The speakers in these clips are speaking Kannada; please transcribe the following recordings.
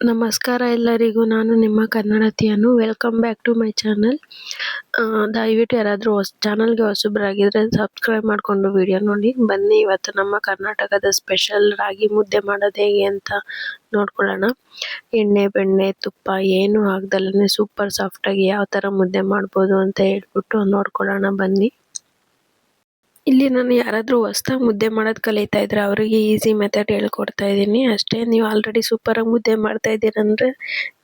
ನಮಸ್ಕಾರ ಎಲ್ಲರಿಗೂ. ನಾನು ನಿಮ್ಮ ಕನ್ನಡತಿ Anu. Welcome back to my channel. ದಯವಿಟ್ಟು ಯಾರಾದರೂ ಚಾನಲ್ಗೆ ಹೊಸಬರಾಗಿದ್ದರೆ ಸಬ್ಸ್ಕ್ರೈಬ್ ಮಾಡಿಕೊಂಡು ವಿಡಿಯೋ ನೋಡಿ. ಬನ್ನಿ ಇವತ್ತು ನಮ್ಮ ಕರ್ನಾಟಕದ ಸ್ಪೆಷಲ್ ರಾಗಿ ಮುದ್ದೆ ಮಾಡೋದು ಹೇಗೆ ಅಂತ ನೋಡ್ಕೊಳ್ಳೋಣ. ಎಣ್ಣೆ ಬೆಣ್ಣೆ ತುಪ್ಪ ಏನು ಹಾಕ್ದಲೇ ಸೂಪರ್ ಸಾಫ್ಟಾಗಿ ಯಾವ ಥರ ಮುದ್ದೆ ಮಾಡ್ಬೋದು ಅಂತ ಹೇಳ್ಬಿಟ್ಟು ನೋಡ್ಕೊಳ್ಳೋಣ ಬನ್ನಿ. ಇಲ್ಲಿ ನಾನು ಯಾರಾದರೂ ಹೊಸ್ದಾಗಿ ಮುದ್ದೆ ಮಾಡೋದು ಕಲಿತಾ ಇದ್ರೆ ಅವರಿಗೆ ಈಸಿ ಮೆಥಡ್ ಹೇಳ್ಕೊಡ್ತಾ ಇದ್ದೀನಿ ಅಷ್ಟೇ. ನೀವು ಆಲ್ರೆಡಿ ಸೂಪರಾಗಿ ಮುದ್ದೆ ಮಾಡ್ತಾ ಇದ್ದೀರಂದರೆ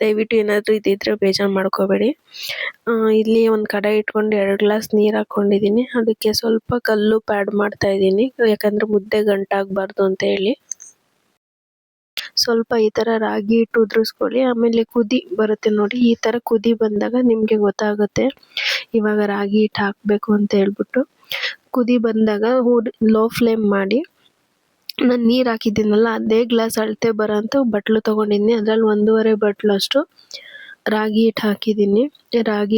ದಯವಿಟ್ಟು ಏನಾದರೂ ಇದ್ದಿದ್ರೆ ಬೇಜಾರು ಮಾಡ್ಕೋಬೇಡಿ. ಇಲ್ಲಿ ಒಂದು ಕಡಾಯಿ ಇಟ್ಕೊಂಡು 2 ಗ್ಲಾಸ್ ನೀರು ಹಾಕ್ಕೊಂಡಿದ್ದೀನಿ. ಅದಕ್ಕೆ ಸ್ವಲ್ಪ ಕಲ್ಲುಪ್ಪು ಆ್ಯಡ್ ಮಾಡ್ತಾ ಇದ್ದೀನಿ, ಯಾಕಂದರೆ ಮುದ್ದೆ ಗಂಟಾಗಬಾರ್ದು ಅಂತ ಹೇಳಿ. ಸ್ವಲ್ಪ ಈ ಥರ ರಾಗಿ ಹಿಟ್ಟು ಉದುರಿಸ್ಕೊಳ್ಳಿ. ಆಮೇಲೆ ಕುದಿ ಬರುತ್ತೆ ನೋಡಿ, ಈ ಥರ ಕುದಿ ಬಂದಾಗ ನಿಮಗೆ ಗೊತ್ತಾಗುತ್ತೆ ಇವಾಗ ರಾಗಿ ಹಿಟ್ಟು ಹಾಕಬೇಕು ಅಂತ ಹೇಳ್ಬಿಟ್ಟು. ಕುದಿ ಬಂದಾಗ ಲೋ ಫ್ಲೇಮ್ ಮಾಡಿ ನಾನು ನೀರು ಹಾಕಿದ್ದೀನಲ್ಲ ಅದೇ ಗ್ಲಾಸ್ ಅಳತೆ ಬರೋಂಥ ಬಟ್ಲು ತೊಗೊಂಡಿದ್ದೀನಿ. ಅದರಲ್ಲಿ 1.5 ಬಟ್ಲು ಅಷ್ಟು ರಾಗಿ ಹಿಟ್ಟು ಹಾಕಿದ್ದೀನಿ. ರಾಗಿ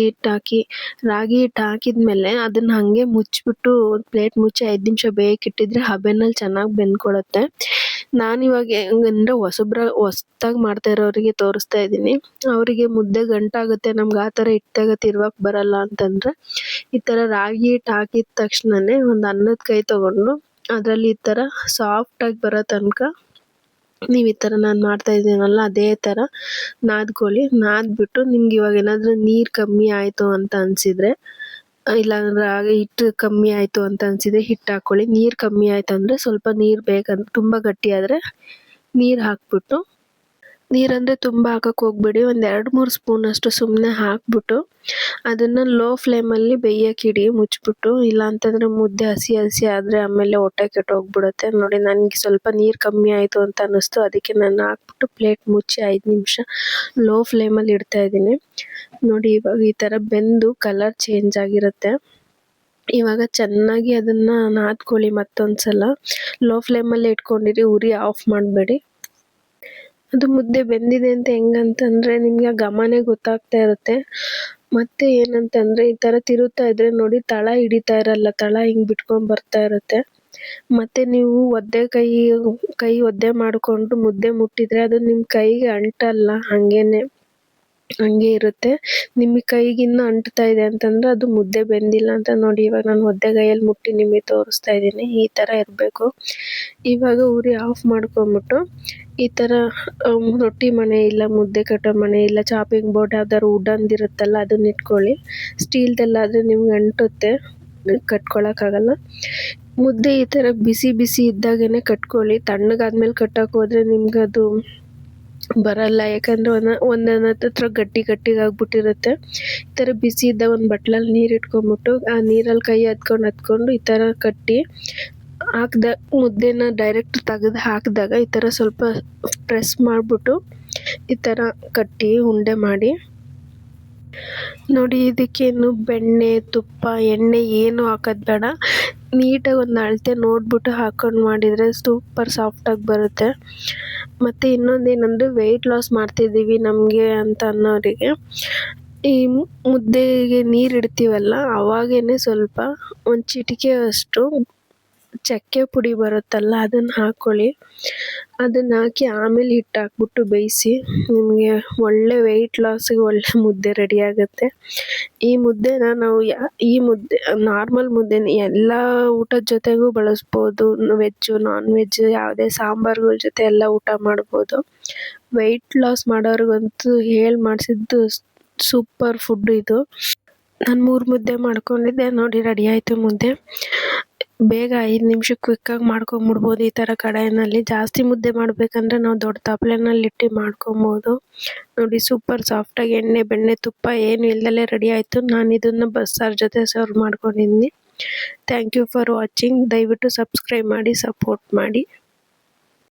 ಹಿಟ್ಟು ಹಾಕಿದ್ಮೇಲೆ ಅದನ್ನು ಹಾಗೆ ಮುಚ್ಚಿಬಿಟ್ಟು ಒಂದು ಪ್ಲೇಟ್ ಮುಚ್ಚಿ 5 ನಿಮಿಷ ಬೇಯಕ್ಕಿಟ್ಟಿದ್ರೆ ಹಬೆನಲ್ಲಿ ಚೆನ್ನಾಗಿ ಬೆಂದ್ಕೊಳ್ಳುತ್ತೆ. ನಾನಿವಾಗ ಹೆಂಗಂದರೆ ಹೊಸ್ದಾಗಿ ಮಾಡ್ತಾ ಇರೋರಿಗೆ ತೋರಿಸ್ತಾ ಇದ್ದೀನಿ. ಅವರಿಗೆ ಮುದ್ದೆ ಗಂಟಾಗುತ್ತೆ, ನಮ್ಗೆ ಆ ಥರ ಇಟ್ಟಾಗ ತಿರ್ವಕ್ಕೆ ಬರಲ್ಲ ಅಂತಂದರೆ ಈ ಥರ ರಾಗಿ ಹಿಟ್ಟು ಹಾಕಿದ ತಕ್ಷಣವೇ ಒಂದು ಅನ್ನದ ಕೈ ತೊಗೊಂಡು ಅದರಲ್ಲಿ ಈ ಥರ ಸಾಫ್ಟಾಗಿ ಬರೋ ತನಕ ನೀವು ಈ ಥರ ನಾನು ಮಾಡ್ತಾ ಇದ್ದೀನಲ್ಲ ಅದೇ ಥರ ನಾದ್ಕೊಳ್ಳಿ. ನಾದ್ಬಿಟ್ಟು ನಿಮ್ಗೆ ಇವಾಗ ಏನಾದರೂ ನೀರು ಕಮ್ಮಿ ಆಯಿತು ಅಂತ ಅನಿಸಿದರೆ, ಇಲ್ಲ ರಾಗಿ ಹಿಟ್ಟು ಕಮ್ಮಿ ಆಯಿತು ಅಂತ ಅನಿಸಿದರೆ ಹಿಟ್ಟು ಹಾಕ್ಕೊಳ್ಳಿ. ನೀರು ಕಮ್ಮಿ ಆಯಿತು ಅಂದರೆ ಸ್ವಲ್ಪ ನೀರು ಬೇಕಂದ್ರೆ ತುಂಬ ಗಟ್ಟಿ ಆದರೆ ನೀರು ಹಾಕ್ಬಿಟ್ಟು, ನೀರಂದರೆ ತುಂಬ ಹಾಕಕ್ಕೆ ಹೋಗ್ಬೇಡಿ, ಒಂದು 2-3 ಸ್ಪೂನಷ್ಟು ಸುಮ್ಮನೆ ಹಾಕ್ಬಿಟ್ಟು ಅದನ್ನು ಲೋ ಫ್ಲೇಮಲ್ಲಿ ಬೇಯಕ್ಕಿಡಿ ಮುಚ್ಚಿಬಿಟ್ಟು. ಇಲ್ಲ ಅಂತಂದರೆ ಮುದ್ದೆ ಹಸಿ ಆದರೆ ಆಮೇಲೆ ಹೊಟ್ಟೆ ಕೆಟ್ಟೋಗ್ಬಿಡುತ್ತೆ. ನೋಡಿ ನನಗೆ ಸ್ವಲ್ಪ ನೀರು ಕಮ್ಮಿ ಆಯಿತು ಅಂತ ಅನ್ನಿಸ್ತು, ಅದಕ್ಕೆ ನಾನು ಹಾಕ್ಬಿಟ್ಟು ಪ್ಲೇಟ್ ಮುಚ್ಚಿ 5 ನಿಮಿಷ ಲೋ ಫ್ಲೇಮಲ್ಲಿ ಇಡ್ತಾ ಇದ್ದೀನಿ. ನೋಡಿ ಇವಾಗ ಈ ಥರ ಬೆಂದು ಕಲರ್ ಚೇಂಜ್ ಆಗಿರುತ್ತೆ. ಇವಾಗ ಚೆನ್ನಾಗಿ ಅದನ್ನು ನಾದ್ಕೊಳ್ಳಿ. ಮತ್ತೊಂದು ಸಲ ಲೋ ಫ್ಲೇಮಲ್ಲೇ ಇಟ್ಕೊಂಡಿರಿ, ಉರಿ ಆಫ್ ಮಾಡಬೇಡಿ. ಅದು ಮುದ್ದೆ ಬೆಂದಿದೆ ಅಂತ ಹೆಂಗಂತಂದರೆ ನಿಮಗೆ ಘಮನೇ ಗೊತ್ತಾಗ್ತಾ ಇರುತ್ತೆ. ಮತ್ತು ಏನಂತಂದರೆ ಈ ಥರ ತಿರುತ್ತಾ ಇದ್ದರೆ ನೋಡಿ ತಳ ಹಿಡಿತಾ ಇರಲ್ಲ, ತಳ ಹಿಂಗೆ ಬಿಟ್ಕೊಂಡು ಬರ್ತಾ ಇರುತ್ತೆ. ಮತ್ತು ನೀವು ಕೈ ಒದ್ದೆ ಮಾಡಿಕೊಂಡು ಮುದ್ದೆ ಮುಟ್ಟಿದರೆ ಅದು ನಿಮ್ಮ ಕೈಗೆ ಅಂಟಲ್ಲ, ಹಂಗೆ ಇರುತ್ತೆ. ನಿಮಗೆ ಕೈಗಿನ್ನೂ ಅಂಟ್ತಾ ಇದೆ ಅಂತಂದರೆ ಅದು ಮುದ್ದೆ ಬೆಂದಿಲ್ಲ ಅಂತ. ನೋಡಿ ಇವಾಗ ನಾನು ಒದ್ದೆಗೈಯಲ್ಲಿ ಮುಟ್ಟಿ ನಿಮಗೆ ತೋರಿಸ್ತಾ ಇದ್ದೀನಿ, ಈ ಥರ ಇರಬೇಕು. ಇವಾಗ ಉರಿ ಆಫ್ ಮಾಡ್ಕೊಂಬಿಟ್ಟು ಈ ಥರ ರೊಟ್ಟಿ ಮಣೆ ಇಲ್ಲ ಮುದ್ದೆ ಕಟ್ಟೋ ಮಣೆ ಇಲ್ಲ ಚಾಪಿಂಗ್ ಬೋರ್ಡ್ ಯಾವ್ದಾದ್ರು ವುಡನ್ದಿರುತ್ತಲ್ಲ ಅದನ್ನ ಇಟ್ಕೊಳ್ಳಿ. ಸ್ಟೀಲ್ದಲ್ಲಾದರೆ ನಿಮ್ಗೆ ಅಂಟುತ್ತೆ, ಕಟ್ಕೊಳಕ್ಕಾಗಲ್ಲ. ಮುದ್ದೆ ಈ ಥರ ಬಿಸಿ ಇದ್ದಾಗೇ ಕಟ್ಕೊಳ್ಳಿ. ತಣ್ಣಗಾದ್ಮೇಲೆ ಕಟ್ಟಕ್ಕೆ ಹೋದರೆ ನಿಮ್ಗೆ ಅದು ಬರಲ್ಲ, ಯಾಕಂದರೆ ಒಂದೊಂದು ಹತ್ರ ಗಟ್ಟಿಗಾಗ್ಬಿಟ್ಟಿರುತ್ತೆ. ಈ ಥರ ಬಿಸಿ ಇದ್ದಾಗ ಒಂದು ಬಟ್ಲಲ್ಲಿ ನೀರು ಇಟ್ಕೊಂಬಿಟ್ಟು ಆ ನೀರಲ್ಲಿ ಕೈ ಹತ್ಕೊಂಡು ಈ ಥರ ಕಟ್ಟಿ ಮುದ್ದೆನ ಡೈರೆಕ್ಟ್ ತೆಗೆದು ಹಾಕಿದಾಗ ಈ ಥರ ಸ್ವಲ್ಪ ಪ್ರೆಸ್ ಮಾಡಿಬಿಟ್ಟು ಈ ಥರ ಕಟ್ಟಿ ಉಂಡೆ ಮಾಡಿ. ನೋಡಿ ಇದಕ್ಕೇನು ಬೆಣ್ಣೆ ತುಪ್ಪ ಎಣ್ಣೆ ಏನು ಹಾಕೋದು ಬೇಡ, ನೀಟಾಗಿ ಒಂದು ಅಳತೆ ನೋಡಿಬಿಟ್ಟು ಹಾಕ್ಕೊಂಡು ಮಾಡಿದರೆ ಸೂಪರ್ ಸಾಫ್ಟಾಗಿ ಬರುತ್ತೆ. ಮತ್ತು ಇನ್ನೊಂದೇನೆಂದರೆ ವೆಯ್ಟ್ ಲಾಸ್ ಮಾಡ್ತಿದ್ದೀವಿ ನಮಗೆ ಅಂತ ಅನ್ನೋರಿಗೆ ಈ ಮುದ್ದೆಗೆ ನೀರು ಇಡ್ತೀವಲ್ಲ ಅವಾಗೇ ಸ್ವಲ್ಪ ಒಂದು ಚಿಟಿಕೆ ಅಷ್ಟು ಚಕ್ಕೆ ಪುಡಿ ಬರುತ್ತಲ್ಲ ಅದನ್ನು ಹಾಕ್ಕೊಳ್ಳಿ. ಅದನ್ನು ಹಾಕಿ ಆಮೇಲೆ ಹಿಟ್ಟು ಹಾಕ್ಬಿಟ್ಟು ಬೇಯಿಸಿ, ನಿಮಗೆ ಒಳ್ಳೆ ವೆಯ್ಟ್ ಲಾಸಿಗೆ ಒಳ್ಳೆ ಮುದ್ದೆ ರೆಡಿ ಆಗುತ್ತೆ. ಈ ಮುದ್ದೆನ ನಾವು ನಾರ್ಮಲ್ ಮುದ್ದೆನ ಎಲ್ಲ ಊಟದ ಜೊತೆಗೂ ಬಳಸ್ಬೋದು. ವೆಜ್ಜು ನಾನ್ ವೆಜ್ ಯಾವುದೇ ಸಾಂಬಾರುಗಳ ಜೊತೆ ಎಲ್ಲ ಊಟ ಮಾಡ್ಬೋದು. ವೆಯ್ಟ್ ಲಾಸ್ ಮಾಡೋರಿಗಂತೂ ಮಾಡಿಸಿದ್ದು ಸೂಪರ್ ಫುಡ್ ಇದು. ನಾನು 3 ಮುದ್ದೆ ಮಾಡ್ಕೊಂಡಿದ್ದೆ, ನೋಡಿ ರೆಡಿ ಆಯಿತು ಮುದ್ದೆ. ಬೇಗ 5 ನಿಮಿಷ ಕ್ವಿಕ್ಕಾಗಿ ಮಾಡ್ಕೊಂಬಿಡ್ಬೋದು ಈ ಥರ ಕಡಾಯಿನಲ್ಲಿ. ಜಾಸ್ತಿ ಮುದ್ದೆ ಮಾಡಬೇಕಂದ್ರೆ ನಾವು ದೊಡ್ಡ ತಪ್ಪಲೆನಲ್ಲಿ ಇಟ್ಟು ಮಾಡ್ಕೊಬೋದು. ನೋಡಿ ಸೂಪರ್ ಸಾಫ್ಟಾಗಿ ಎಣ್ಣೆ ಬೆಣ್ಣೆ ತುಪ್ಪ ಏನು ಇಲ್ಲದಲೇ ರೆಡಿ ಆಯಿತು. ನಾನು ಇದನ್ನು ಬಸ್ಸಾರು ಜೊತೆ ಸರ್ವ್ ಮಾಡ್ಕೊಂಡಿದ್ದೀನಿ. Thank you for watching. ದಯವಿಟ್ಟು ಸಬ್ಸ್ಕ್ರೈಬ್ ಮಾಡಿ, ಸಪೋರ್ಟ್ ಮಾಡಿ.